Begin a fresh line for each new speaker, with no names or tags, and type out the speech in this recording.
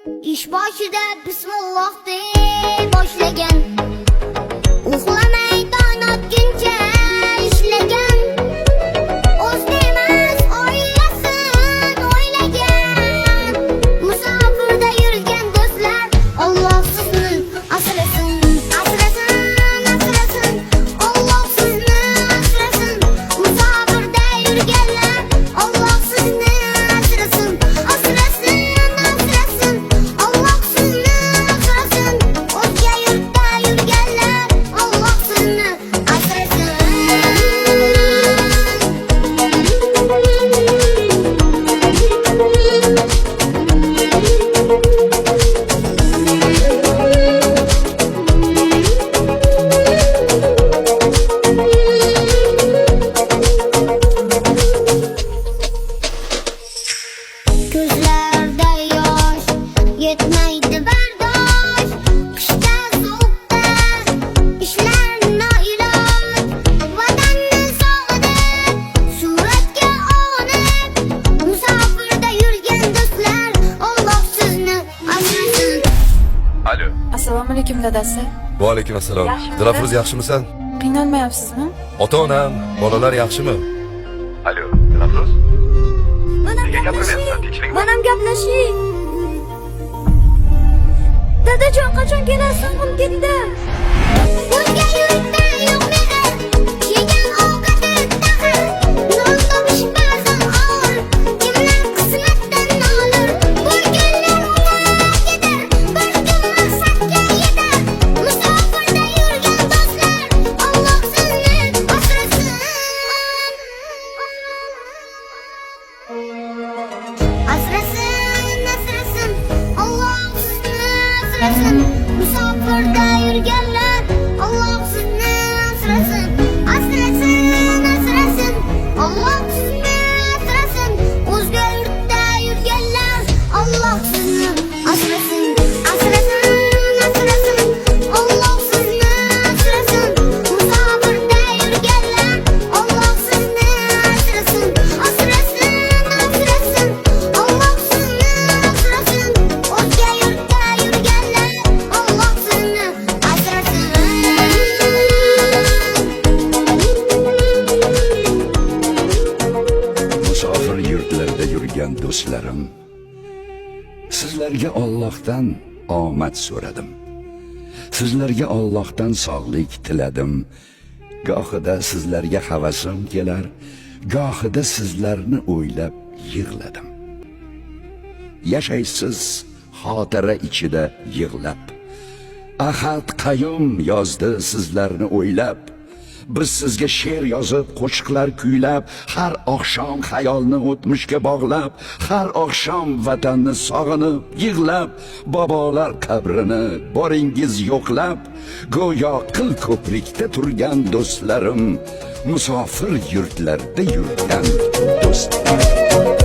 İş boshida bismillah deb boshlagan, uxlamay tong otguncha ishlagan, o'zini emas oilasin o'ylagan. Musofirda yurgan do'stlar, Alloh sizni asrasin, asrasin, asrasin. Alloh sizni asrasin. Musofirda yurganlar, Alloh sizni asrasin, asrasin, asrasin. Alloh sizni asrasin. O'zga yurtda yurganlar, Alloh sizni asrasin. Ko'zlarda yosh yetmaydi bardosh, qishda sovuqda ishlar noiloj, vatanni sog'inib suratga olib, musofirda yurgan do'stlar, Alloh sizni asrasin.
Alo.
Assalomu alaykum dadasi.
Va alaykum assalom. Dilafruz yaxshimisan?
Qiynalmayapsizmi?
Ota-onam, bolalar yaxshimi? Alo, Dilafruz?
Manam
Nega
gaplashing.
gapirmayapsan? Tinchlikmi?
Manam gaplashing. Dadajon, qachon kelasiz Pxuketda?
O'zga yurtda yo'q mehr, yegan ovqati taxir, non topish ba'zan og'ir, kimlar qismatdan nolur, bo'lganlar ular ketar, bir kun maqsadga yetar. Musofirda yurgan do'stlar, Alloh sizni asrasin. Asrasin, asrasin. Alloh sizni asrasin. Musofirda yurganlar, Alloh sizni asrasin. Asrasin, asrasin. Alloh sizni asrasin. O'zga yurtda yurganlar, Alloh sizni asrasin. Asrasin, asrasin. Alloh sizni asrasin. Musofirda yurganlar, Alloh sizni asrasin. Asrasin, asrasin. Alloh sizni asrasin. O'zga yurtda yurganlar, Alloh sizni asrasin.
Musofir yurtlarda yurgan do'stlarim, sizlarga Allohdan omad so'radim. Sizlarga Allohdan sog'lik tiladim. Gohida sizlarga havasim kelar, gohida sizlarni o'ylab yig'ladim. Yashaysiz xotira ichida yig'lab, Ahad Qayyum yozdi sizlarni o'ylab. Biz sizga she'r yozib, qo'shiqlar kuylab, har oqshom xayolni o'tmishga bog'lab, har oqshom vatanni sog'inib, yig'lab, bobolar qabrini boringiz yo'qlab, go'yo qil ko'prikda turgan do'stlarim, musofir yurtlarda yurgan do'stlarim.